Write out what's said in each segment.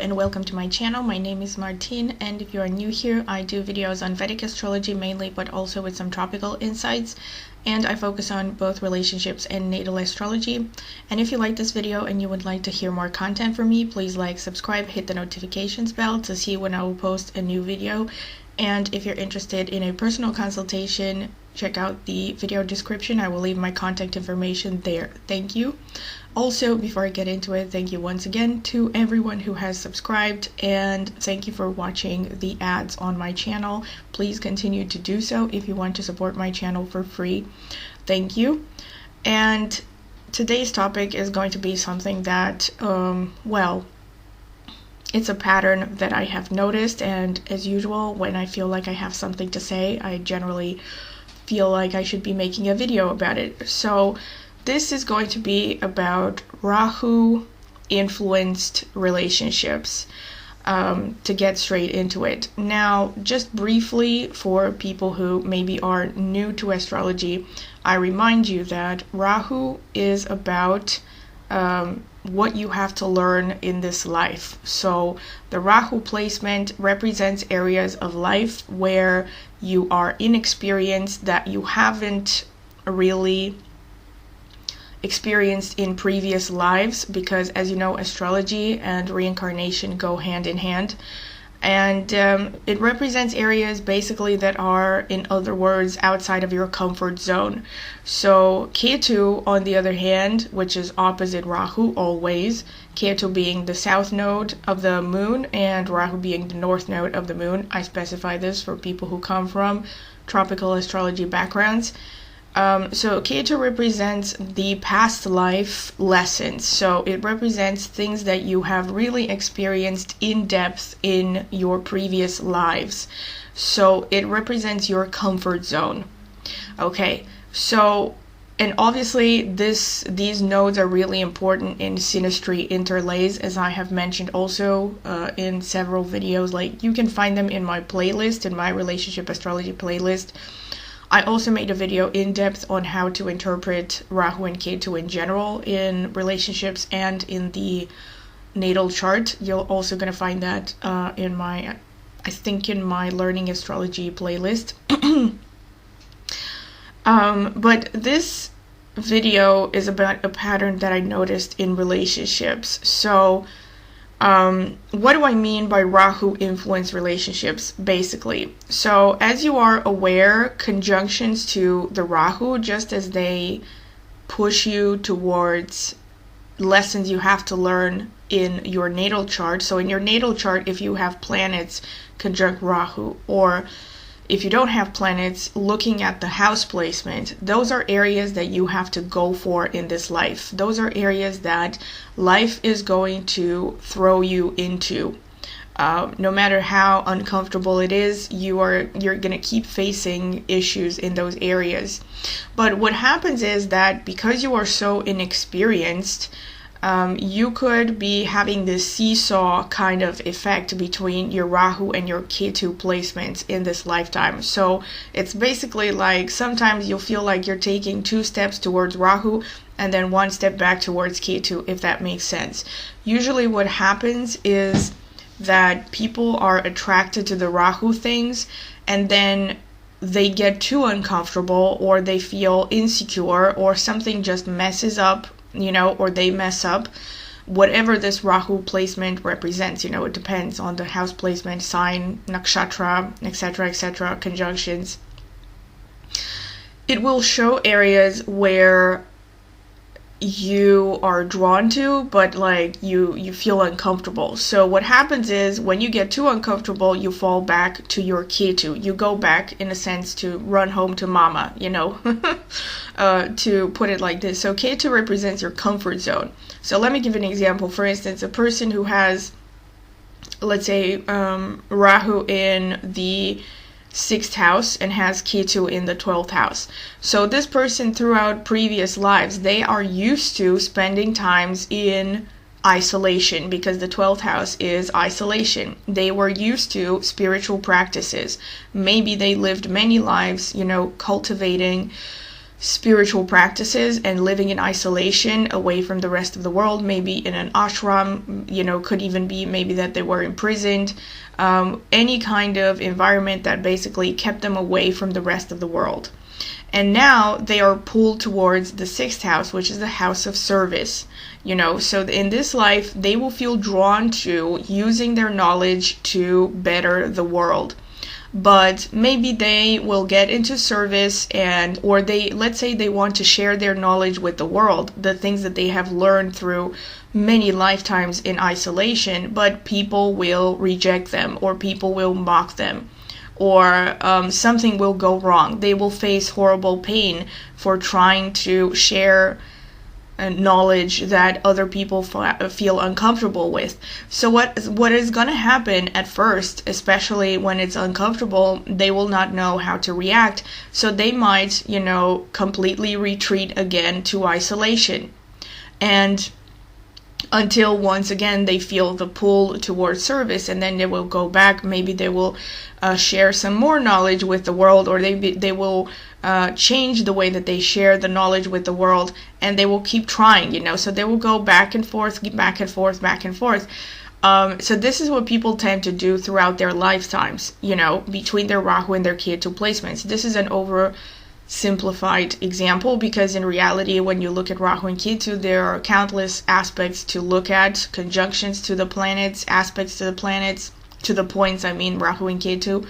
and welcome to my channel. My name is Martine, and if you are new here, I do videos on Vedic astrology mainly, but also with some tropical insights, and I focus on both relationships and natal astrology. And if you like this video and you would like to hear more content from me, please like, subscribe, hit the notifications bell to see when I will post a new video. And if you're interested in a personal consultation, check out the video description. I will leave my contact information there. Thank you. Also, before I get into it, thank you once again to everyone who has subscribed, and thank you for watching the ads on my channel. Please continue to do so if you want to support my channel for free. Thank you. And today's topic is going to be something that, it's a pattern that I have noticed, and as usual, when I feel like I have something to say, I generally feel like I should be making a video about it. So this is going to be about Rahu influenced relationships, to get straight into it. Now, just briefly, for people who maybe are new to astrology, I remind you that Rahu is about what you have to learn in this life. So the Rahu placement represents areas of life where you are inexperienced, that you haven't really experienced in previous lives, because as you know, astrology and reincarnation go hand in hand. And it represents areas basically that are, in other words, outside of your comfort zone. So Ketu, on the other hand, which is opposite Rahu always, Ketu being the south node of the moon and Rahu being the north node of the moon. I specify this for people who come from tropical astrology backgrounds. So Ketu represents the past life lessons. So it represents things that you have really experienced in depth in your previous lives. So it represents your comfort zone. Okay, so, and obviously these nodes are really important in synastry interlays, as I have mentioned also in several videos. Like, you can find them in my playlist, in my relationship astrology playlist. I also made a video in depth on how to interpret Rahu and Ketu in general in relationships and in the natal chart. You're also going to find that in my learning astrology playlist. But this video is about a pattern that I noticed in relationships. So what do I mean by Rahu influence relationships, basically? So as you are aware, conjunctions to the Rahu, just as they push you towards lessons you have to learn in your natal chart. So in your natal chart, if you have planets conjunct Rahu, or if you don't have planets, looking at the house placement, those are areas that you have to go for in this life. Those are areas that life is going to throw you into. No matter how uncomfortable it is, you're going to keep facing issues in those areas. But what happens is that because you are so inexperienced, you could be having this seesaw kind of effect between your Rahu and your Ketu placements in this lifetime. So it's basically like sometimes you'll feel like you're taking 2 steps towards Rahu and then 1 step back towards Ketu, if that makes sense. Usually what happens is that people are attracted to the Rahu things, and then they get too uncomfortable, or they feel insecure, or something just messes up, or they mess up, whatever this Rahu placement represents. It depends on the house placement, sign, nakshatra, etc., conjunctions. It will show areas where you are drawn to, but like you feel uncomfortable. So what happens is, when you get too uncomfortable, you fall back to your Ketu. You go back, in a sense, to run home to mama, to put it like this. So Ketu represents your comfort zone. So let me give an example. For instance, a person who has, let's say, Rahu in the 6th house and has Ketu in the 12th house. So this person, throughout previous lives, they are used to spending times in isolation, because the 12th house is isolation. They were used to spiritual practices. Maybe they lived many lives, cultivating spiritual practices and living in isolation away from the rest of the world, maybe in an ashram, could even be maybe that they were imprisoned, any kind of environment that basically kept them away from the rest of the world. And now they are pulled towards the 6th house, which is the house of service. So in this life, they will feel drawn to using their knowledge to better the world. But maybe they will get into service or let's say they want to share their knowledge with the world, the things that they have learned through many lifetimes in isolation, but people will reject them, or people will mock them, or something will go wrong. They will face horrible pain for trying to share knowledge that other people feel uncomfortable with. So what is going to happen at first, especially when it's uncomfortable, they will not know how to react. So they might, completely retreat again to isolation. And until once again they feel the pull towards service, and then they will go back. Maybe they will share some more knowledge with the world, or they will change the way that they share the knowledge with the world, and they will keep trying, so they will go back and forth. So this is what people tend to do throughout their lifetimes, between their Rahu and their Ketu placements. This is an oversimplified example, because in reality, when you look at Rahu and Ketu, there are countless aspects to look at, conjunctions to the planets, aspects to the planets, to the points, Rahu and Ketu,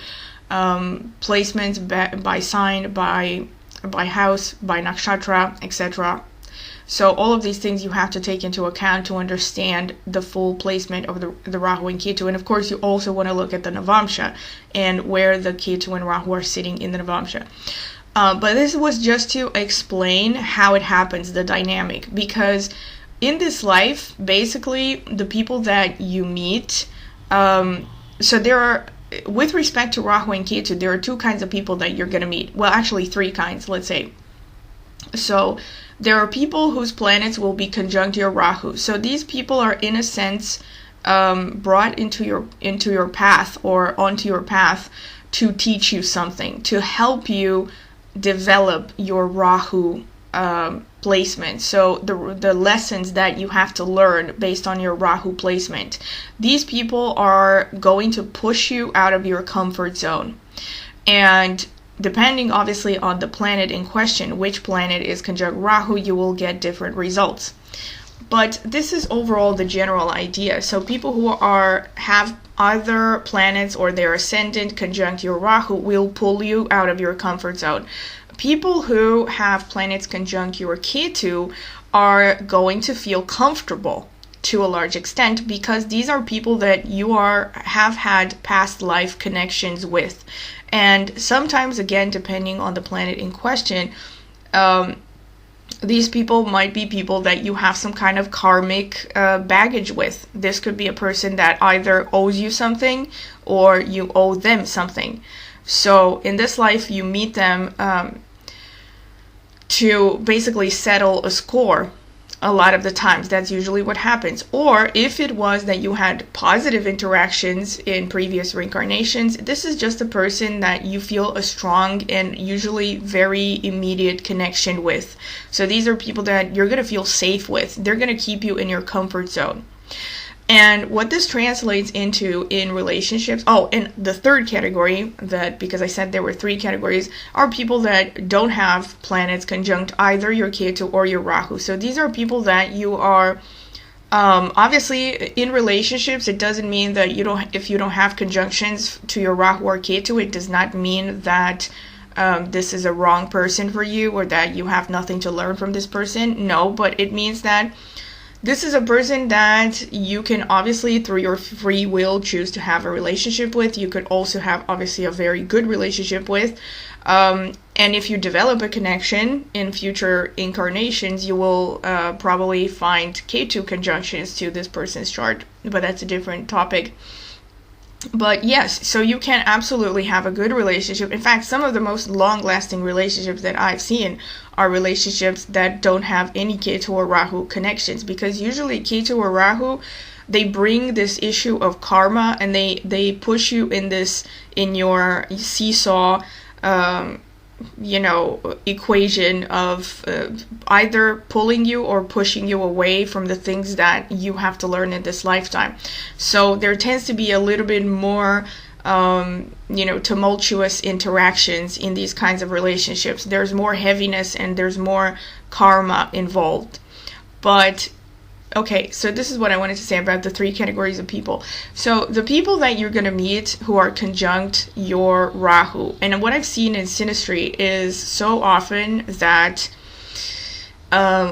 placements by sign, by house, by nakshatra, etc. So all of these things you have to take into account to understand the full placement of the Rahu and Ketu. And of course, you also want to look at the Navamsha and where the Ketu and Rahu are sitting in the Navamsha. But this was just to explain how it happens, the dynamic, because in this life, basically, the people that you meet, so there are, with respect to Rahu and Ketu, there are 2 kinds of people that you're going to meet. Well, actually 3 kinds, let's say. So there are people whose planets will be conjunct your Rahu. So these people are, in a sense, brought into your path, or onto your path, to teach you something, to help you develop your Rahu placement. So the lessons that you have to learn based on your Rahu placement. These people are going to push you out of your comfort zone. And depending obviously on the planet in question, which planet is conjunct Rahu, you will get different results. But this is overall the general idea. So people who have other planets or their ascendant conjunct your Rahu will pull you out of your comfort zone. People who have planets conjunct your Ketu are going to feel comfortable to a large extent, because these are people that you have had past life connections with. And sometimes, again, depending on the planet in question, these people might be people that you have some kind of karmic baggage with. This could be a person that either owes you something or you owe them something. So in this life, you meet them to basically settle a score. A lot of the times, that's usually what happens. Or if it was that you had positive interactions in previous reincarnations, this is just a person that you feel a strong and usually very immediate connection with. So these are people that you're going to feel safe with. They're going to keep you in your comfort zone. And what this translates into in relationships, and the third category, that, because I said there were 3 categories, are people that don't have planets conjunct either your Ketu or your Rahu. So these are people that you are, obviously in relationships, it doesn't mean that if you don't have conjunctions to your Rahu or Ketu, it does not mean that this is a wrong person for you, or that you have nothing to learn from this person. No, but it means that this is a person that you can obviously, through your free will, choose to have a relationship with. You could also have, obviously, a very good relationship with. And if you develop a connection in future incarnations, you will probably find Ketu conjunctions to this person's chart. But that's a different topic. But yes, so you can absolutely have a good relationship. In fact, some of the most long-lasting relationships that I've seen are relationships that don't have any Ketu or Rahu connections, because usually Ketu or Rahu, they bring this issue of karma, and they push you in your seesaw equation of either pulling you or pushing you away from the things that you have to learn in this lifetime. So there tends to be a little bit more tumultuous interactions in these kinds of relationships. There's more heaviness and there's more karma involved. But okay, so this is what I wanted to say about the 3 categories of people. So the people that you're going to meet who are conjunct your Rahu, and what I've seen in synastry is so often that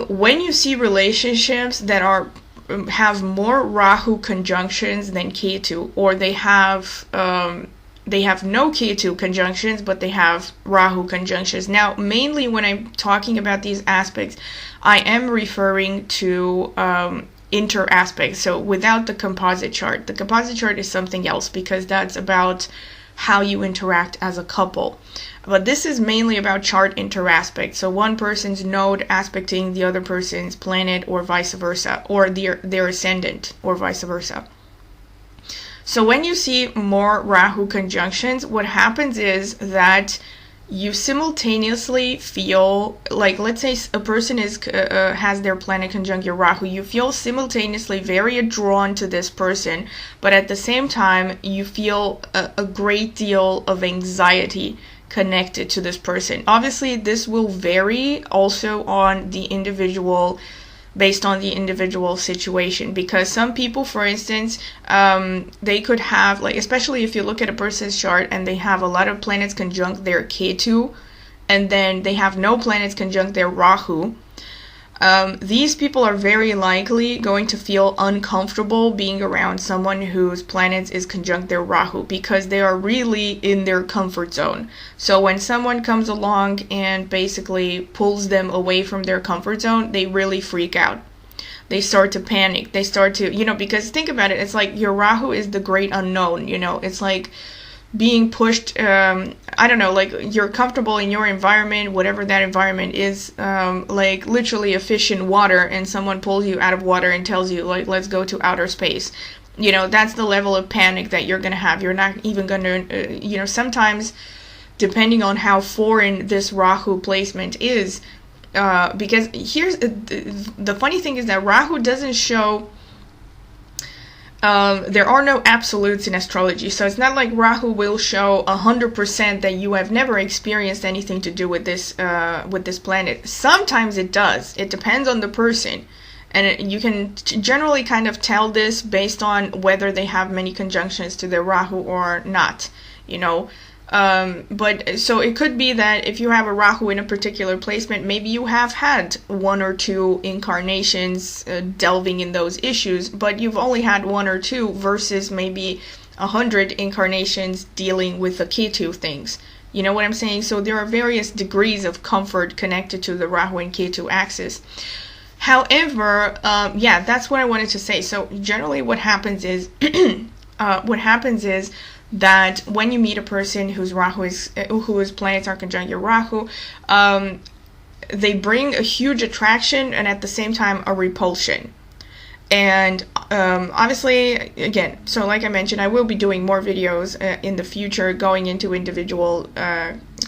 when you see relationships that have more Rahu conjunctions than Ketu, or they have no Ketu conjunctions, but they have Rahu conjunctions. Now, mainly when I'm talking about these aspects, I am referring to inter aspects, so without the composite chart. The composite chart is something else because that's about how you interact as a couple. But this is mainly about chart inter aspects, so one person's node aspecting the other person's planet or vice versa, or their ascendant or vice versa. So when you see more Rahu conjunctions, what happens is that you simultaneously feel like, let's say a person has their planet conjunct your Rahu, you feel simultaneously very drawn to this person, but at the same time you feel a great deal of anxiety connected to this person. Obviously, this will vary also on the individual, based on the individual situation, because some people, for instance, they could have, like, especially if you look at a person's chart and they have a lot of planets conjunct their Ketu, and then they have no planets conjunct their Rahu, these people are very likely going to feel uncomfortable being around someone whose planets is conjunct their Rahu, because they are really in their comfort zone. So when someone comes along and basically pulls them away from their comfort zone, they really freak out. They start to panic. They start to, because think about it, it's like your Rahu is the great unknown, it's like being pushed, like you're comfortable in your environment, whatever that environment is, like literally a fish in water, and someone pulls you out of water and tells you, like, let's go to outer space. That's the level of panic that you're going to have. You're not even going to, sometimes, depending on how foreign this Rahu placement is, because here's, the funny thing is that Rahu doesn't show, there are no absolutes in astrology, so it's not like Rahu will show 100% that you have never experienced anything to do with this planet. Sometimes it does. It depends on the person, and you can generally kind of tell this based on whether they have many conjunctions to their Rahu or not. But so it could be that if you have a Rahu in a particular placement, maybe you have had 1 or 2 incarnations delving in those issues, but you've only had 1 or 2 versus maybe 100 incarnations dealing with the Ketu things. You know what I'm saying? So there are various degrees of comfort connected to the Rahu and Ketu axis. However, that's what I wanted to say. So generally what happens is, that when you meet a person whose planets are conjunct your Rahu, they bring a huge attraction and at the same time a repulsion. And obviously, again, so like I mentioned, I will be doing more videos in the future going into individual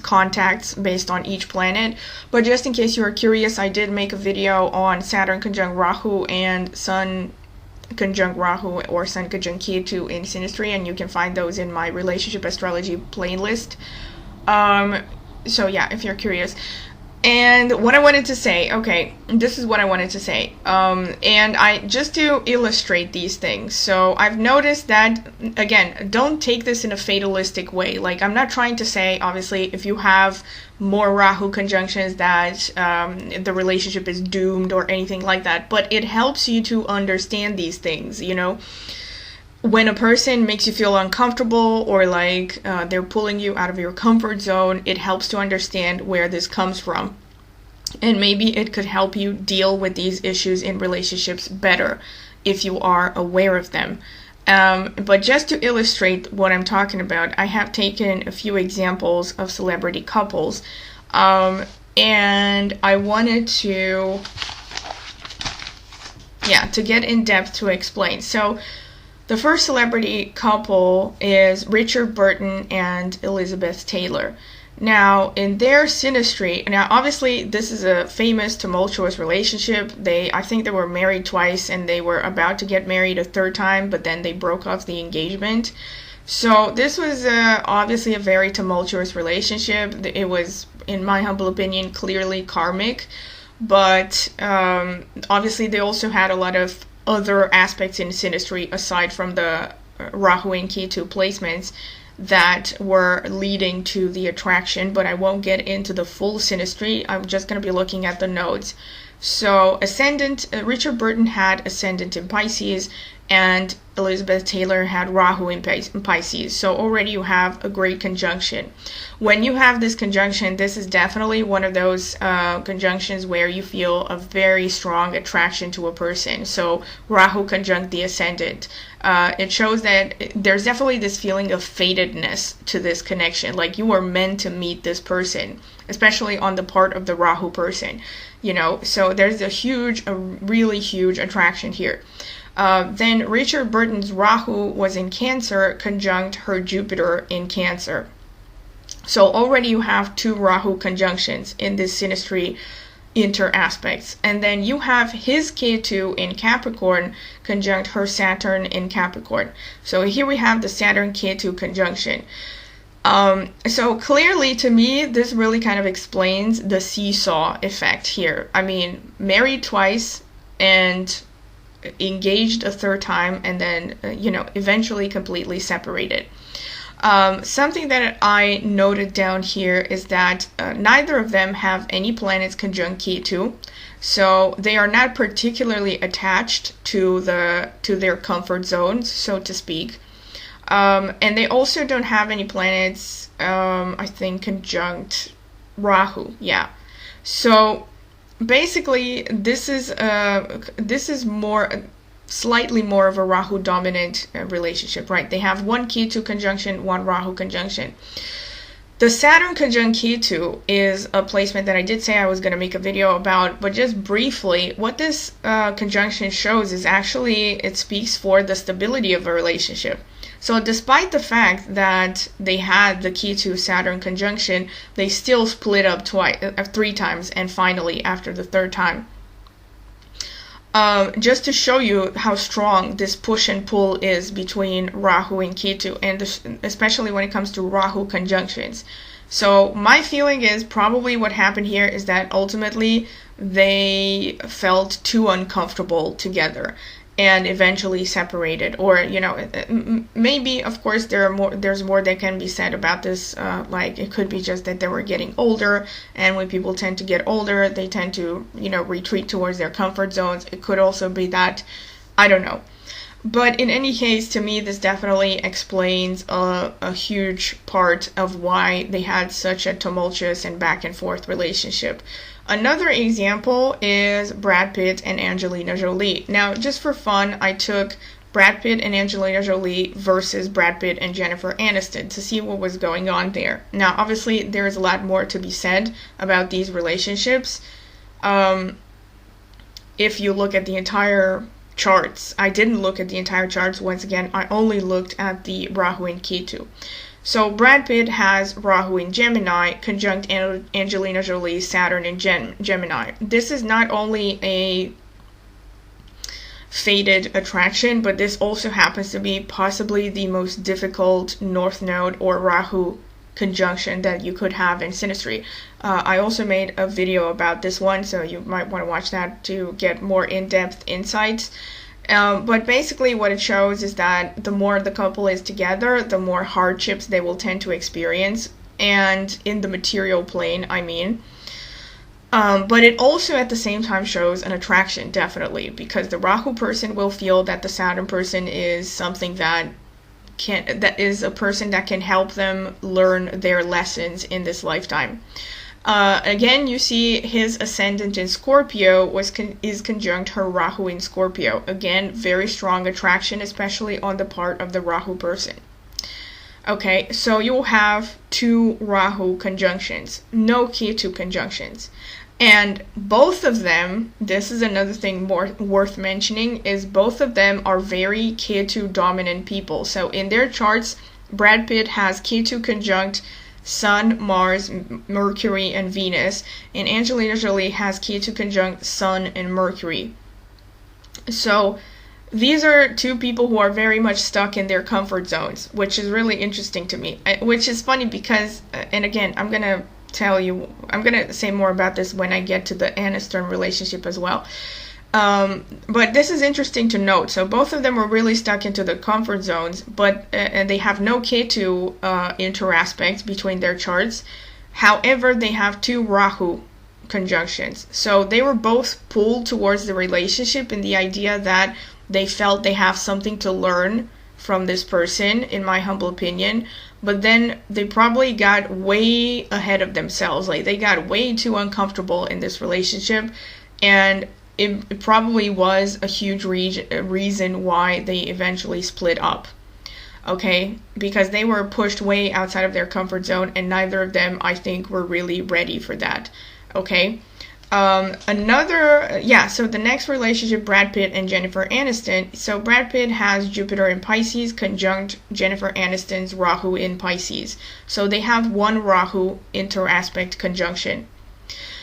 contacts based on each planet. But just in case you are curious, I did make a video on Saturn conjunct Rahu and Sun conjunct Rahu or Sun conjunct Ketu in synastry, and you can find those in my relationship astrology playlist. So yeah, if you're curious. And what I wanted to say, okay, this is what I wanted to say. And I just to illustrate these things. So I've noticed that, again, don't take this in a fatalistic way. Like, I'm not trying to say, obviously, if you have more Rahu conjunctions that the relationship is doomed or anything like that. But it helps you to understand these things, When a person makes you feel uncomfortable or like they're pulling you out of your comfort zone, it helps to understand where this comes from. And maybe it could help you deal with these issues in relationships better if you are aware of them. But just to illustrate what I'm talking about, I have taken a few examples of celebrity couples. And I wanted to get in depth to explain. So the first celebrity couple is Richard Burton and Elizabeth Taylor. Now, in their synastry, now obviously this is a famous tumultuous relationship. I think they were married twice and they were about to get married a third time, but then they broke off the engagement. So this was obviously a very tumultuous relationship. It was, in my humble opinion, clearly karmic, but obviously they also had a lot of other aspects in synastry aside from the Rahu and Ketu placements that were leading to the attraction, but I won't get into the full synastry. I'm just going to be looking at the nodes. So ascendant, Richard Burton had ascendant in Pisces, and Elizabeth Taylor had Rahu in Pisces. So already you have a great conjunction. When you have this conjunction, this is definitely one of those conjunctions where you feel a very strong attraction to a person. So Rahu conjunct the ascendant. It shows that there's definitely this feeling of fatedness to this connection. Like you are meant to meet this person, especially on the part of the Rahu person. So there's a really huge attraction here. Then Richard Burton's Rahu was in Cancer, conjunct her Jupiter in Cancer. So already you have two Rahu conjunctions in this synastry inter aspects. And then you have his Ketu in Capricorn, conjunct her Saturn in Capricorn. So here we have the Saturn-Ketu conjunction. So clearly to me, this really kind of explains the seesaw effect here. I mean, married twice and engaged a third time, and then eventually completely separated. Something that I noted down here is that neither of them have any planets conjunct Ketu, so they are not particularly attached to their comfort zones, so to speak. And they also don't have any planets, I think, conjunct Rahu. Yeah. So basically, this is slightly more of a Rahu dominant relationship, right? They have one Ketu conjunction, one Rahu conjunction. The Saturn conjunct Ketu is a placement that I did say I was going to make a video about, but just briefly, what this conjunction shows is actually it speaks for the stability of a relationship. So despite the fact that they had the Ketu Saturn conjunction, they still split up three times, and finally after the third time. Just to show you how strong this push and pull is between Rahu and Ketu, and especially when it comes to Rahu conjunctions. So my feeling is probably what happened here is that ultimately they felt too uncomfortable together and eventually separated, or maybe, of course, there's more that can be said about this. Like it could be just that they were getting older, and when people tend to get older, they tend to retreat towards their comfort zones. It could also be that, I don't know. But in any case, to me, this definitely explains a huge part of why they had such a tumultuous and back and forth relationship. Another example is Brad Pitt and Angelina Jolie. Now, just for fun, I took Brad Pitt and Angelina Jolie versus Brad Pitt and Jennifer Aniston to see what was going on there. Now, obviously, there is a lot more to be said about these relationships. If you look at the entire charts, I didn't look at the entire charts. Once again, I only looked at the Rahu and Ketu. So Brad Pitt has Rahu in Gemini, conjunct Angelina Jolie's Saturn in Gemini. This is not only a fated attraction, but this also happens to be possibly the most difficult North Node or Rahu conjunction that you could have in synastry. I also made a video about this one, so you might want to watch that to get more in-depth insights. But basically what it shows is that the more the couple is together, the more hardships they will tend to experience, and in the material plane, I mean. But it also at the same time shows an attraction, definitely, because the Rahu person will feel that the Saturn person is something that is a person that can help them learn their lessons in this lifetime. Again, you see his ascendant in Scorpio is conjunct her Rahu in Scorpio. Again, very strong attraction, especially on the part of the Rahu person. Okay, so you'll have two Rahu conjunctions, no Ketu conjunctions. And both of them, this is another thing more worth mentioning, is both of them are very Ketu dominant people. So in their charts, Brad Pitt has Ketu conjunct Sun, Mars, Mercury, and Venus. And Angelina Jolie has Ketu conjunct Sun and Mercury. So these are two people who are very much stuck in their comfort zones, which is really interesting to me. Which is funny because, and again, I'm going to say more about this when I get to the Aniston relationship as well. But this is interesting to note. So both of them were really stuck into the comfort zones, but and they have no Ketu interaspects between their charts. However, they have two Rahu conjunctions. So they were both pulled towards the relationship in the idea that they felt they have something to learn from this person, in my humble opinion. But then they probably got way ahead of themselves. Like, they got way too uncomfortable in this relationship, and it probably was a huge reason why they eventually split up. Okay, because they were pushed way outside of their comfort zone, and neither of them, I think, were really ready for that. Okay. So the next relationship, Brad Pitt and Jennifer Aniston. So Brad Pitt has Jupiter in Pisces conjunct Jennifer Aniston's Rahu in Pisces. So they have one Rahu interaspect conjunction.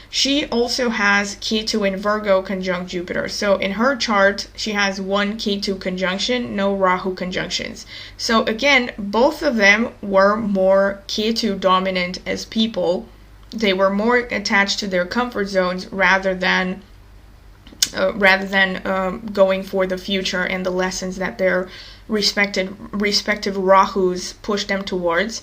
She also has Ketu in Virgo conjunct Jupiter. So in her chart, she has one Ketu conjunction, no Rahu conjunctions. So again, both of them were more Ketu dominant as people. They were more attached to their comfort zones rather than going for the future and the lessons that their respective Rahus pushed them towards.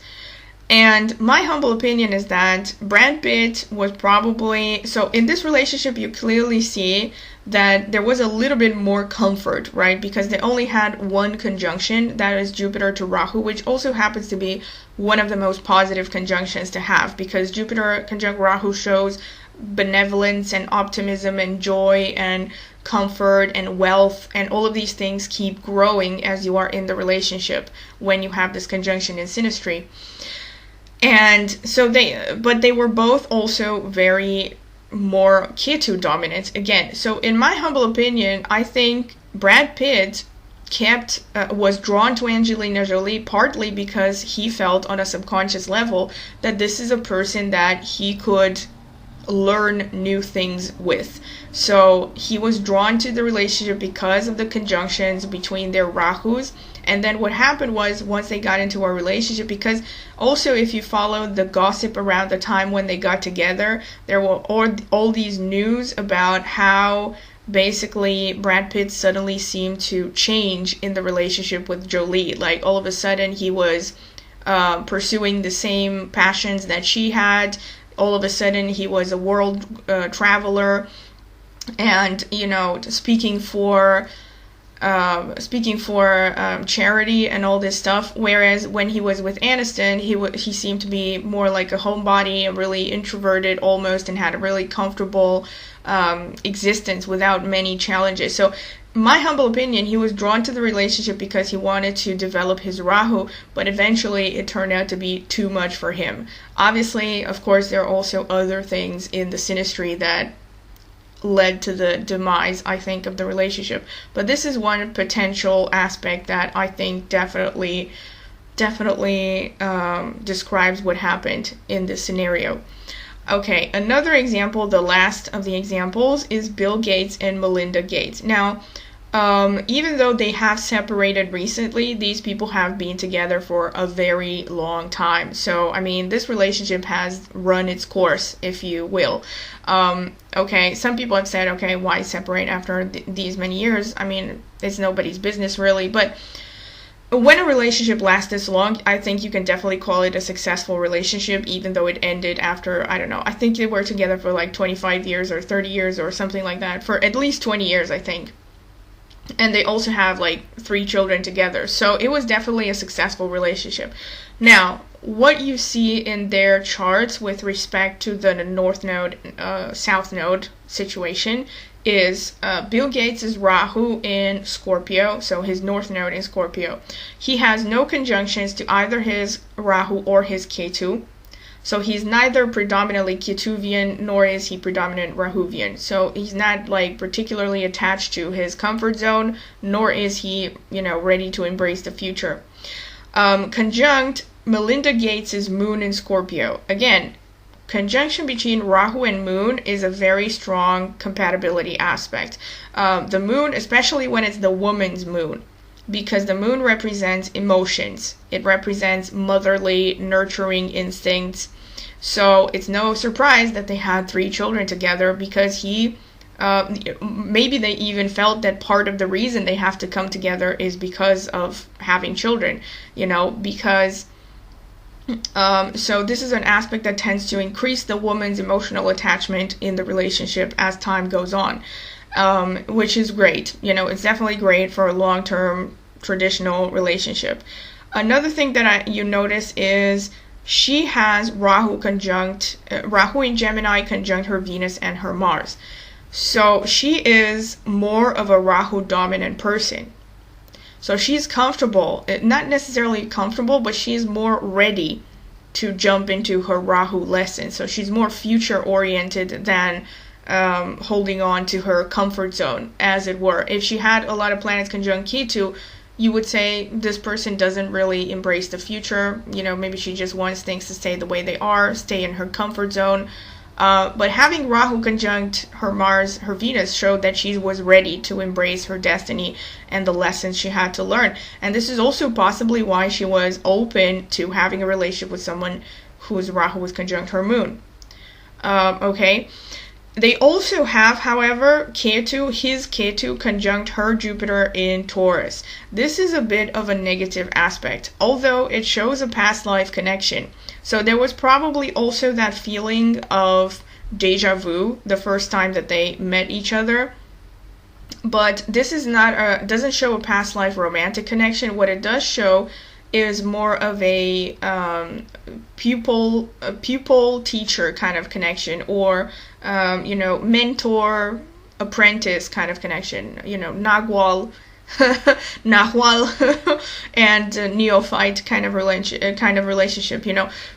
And my humble opinion is that Brad Pitt was probably, so in this relationship you clearly see that there was a little bit more comfort, right? Because they only had one conjunction, that is Jupiter to Rahu, which also happens to be one of the most positive conjunctions to have, because Jupiter conjunct Rahu shows benevolence and optimism and joy and comfort and wealth, and all of these things keep growing as you are in the relationship when you have this conjunction in synastry. And so they were both also very more Ketu dominant again. So in my humble opinion, I think Brad Pitt was drawn to Angelina Jolie partly because he felt on a subconscious level that this is a person that he could learn new things with. So he was drawn to the relationship because of the conjunctions between their Rahus. And then what happened was, once they got into a relationship, because also if you follow the gossip around the time when they got together, there were all these news about how basically Brad Pitt suddenly seemed to change in the relationship with Jolie. Like, all of a sudden he was pursuing the same passions that she had. All of a sudden he was a world traveler and, speaking for charity and all this stuff, whereas when he was with Aniston, he seemed to be more like a homebody, really introverted almost, and had a really comfortable existence without many challenges. So my humble opinion, he was drawn to the relationship because he wanted to develop his Rahu, but eventually it turned out to be too much for him. Obviously, of course, there are also other things in the synastry that led to the demise, I think, of the relationship. But this is one potential aspect that I think definitely describes what happened in this scenario. Okay, another example, the last of the examples, is Bill Gates and Melinda Gates. Now, even though they have separated recently, these people have been together for a very long time. So, I mean, this relationship has run its course, if you will. Okay, some people have said, okay, why separate after these many years? I mean, it's nobody's business, really. But when a relationship lasts this long, I think you can definitely call it a successful relationship, even though it ended after, I don't know, I think they were together for like 25 years or 30 years or something like that, for at least 20 years, I think. And they also have like 3 children together. So it was definitely a successful relationship. Now, what you see in their charts with respect to the North Node, South Node situation is Bill Gates is Rahu in Scorpio, so his North Node in Scorpio. He has no conjunctions to either his Rahu or his Ketu. So he's neither predominantly Ketuvian nor is he predominant Rahuvian. So he's not like particularly attached to his comfort zone, nor is he, ready to embrace the future. Conjunct Melinda Gates' moon in Scorpio. Again, conjunction between Rahu and moon is a very strong compatibility aspect. The moon, especially when it's the woman's moon, because the moon represents emotions. It represents motherly, nurturing instincts. So it's no surprise that they had 3 children together, because maybe they even felt that part of the reason they have to come together is because of having children, because so this is an aspect that tends to increase the woman's emotional attachment in the relationship as time goes on, which is great. It's definitely great for a long-term traditional relationship. Another thing that you notice is she has Rahu in Gemini conjunct her Venus and her Mars. So she is more of a Rahu dominant person. So she's comfortable, not necessarily comfortable, but she's more ready to jump into her Rahu lesson. So she's more future oriented than holding on to her comfort zone, as it were. If she had a lot of planets conjunct Ketu, you would say this person doesn't really embrace the future. Maybe she just wants things to stay the way they are, stay in her comfort zone. But having Rahu conjunct her Mars, her Venus, showed that she was ready to embrace her destiny and the lessons she had to learn. And this is also possibly why she was open to having a relationship with someone whose Rahu was conjunct her moon. Okay. They also have, however, his Ketu conjunct her Jupiter in Taurus. This is a bit of a negative aspect, although it shows a past life connection. So there was probably also that feeling of deja vu the first time that they met each other. But this is doesn't show a past life romantic connection. What it does show is more of a pupil teacher kind of connection, or mentor apprentice kind of connection. Nahual and neophyte kind of relationship.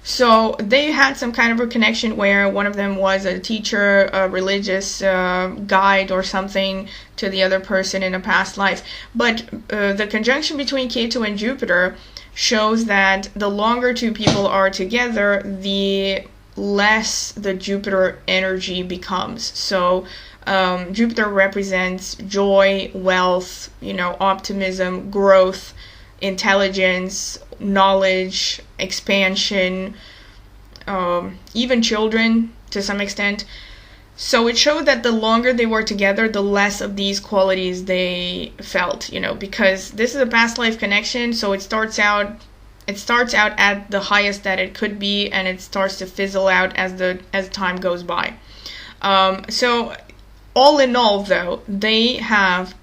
So they had some kind of a connection where one of them was a teacher, a religious guide or something to the other person in a past life. But the conjunction between Ketu and Jupiter shows that the longer 2 people are together, the less the Jupiter energy becomes. So Jupiter represents joy, wealth, optimism, growth, intelligence, knowledge, expansion, even children to some extent. So it showed that the longer they were together, the less of these qualities they felt, because this is a past life connection. So it starts out at the highest that it could be, and it starts to fizzle out as time goes by. So all in all, though, they have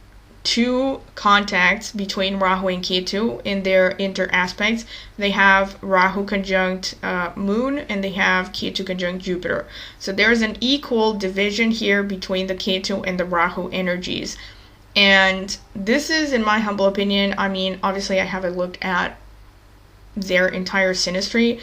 2 contacts between Rahu and Ketu in their inter aspects. They have Rahu conjunct Moon, and they have Ketu conjunct Jupiter. So there's an equal division here between the Ketu and the Rahu energies. And this is, in my humble opinion, obviously I haven't looked at their entire synastry,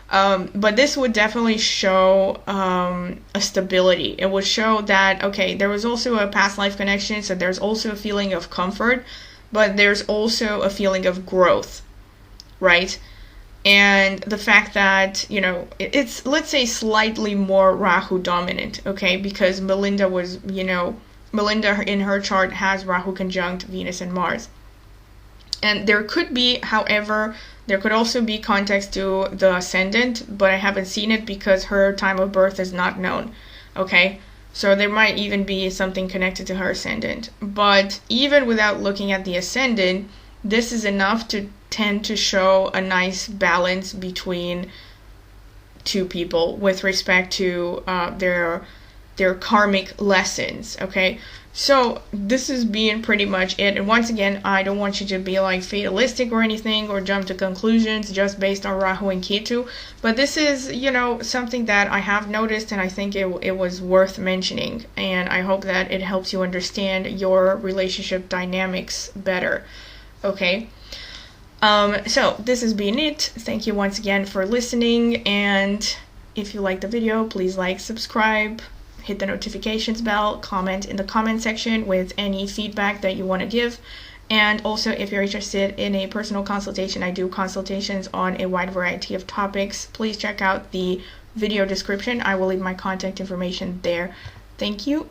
but this would definitely show a stability. It would show that, okay, there was also a past life connection, so there's also a feeling of comfort, but there's also a feeling of growth, right? And the fact that, it's, let's say, slightly more Rahu dominant, okay, because Melinda in her chart has Rahu conjunct Venus and Mars. And there could be, however, there could also be context to the ascendant, but I haven't seen it because her time of birth is not known, okay? So there might even be something connected to her ascendant. But even without looking at the ascendant, this is enough to tend to show a nice balance between 2 people with respect to their karmic lessons, okay? So this is being pretty much it. And once again, I don't want you to be like fatalistic or anything, or jump to conclusions just based on Rahu and Ketu. But this is, something that I have noticed, and I think it was worth mentioning. And I hope that it helps you understand your relationship dynamics better. Okay? So this has been it. Thank you once again for listening. And if you like the video, please like, subscribe, hit the notifications bell, comment in the comment section with any feedback that you want to give, And also, if you're interested in a personal consultation, I do consultations on a wide variety of topics. Please check out the video description. I will leave my contact information there. Thank you.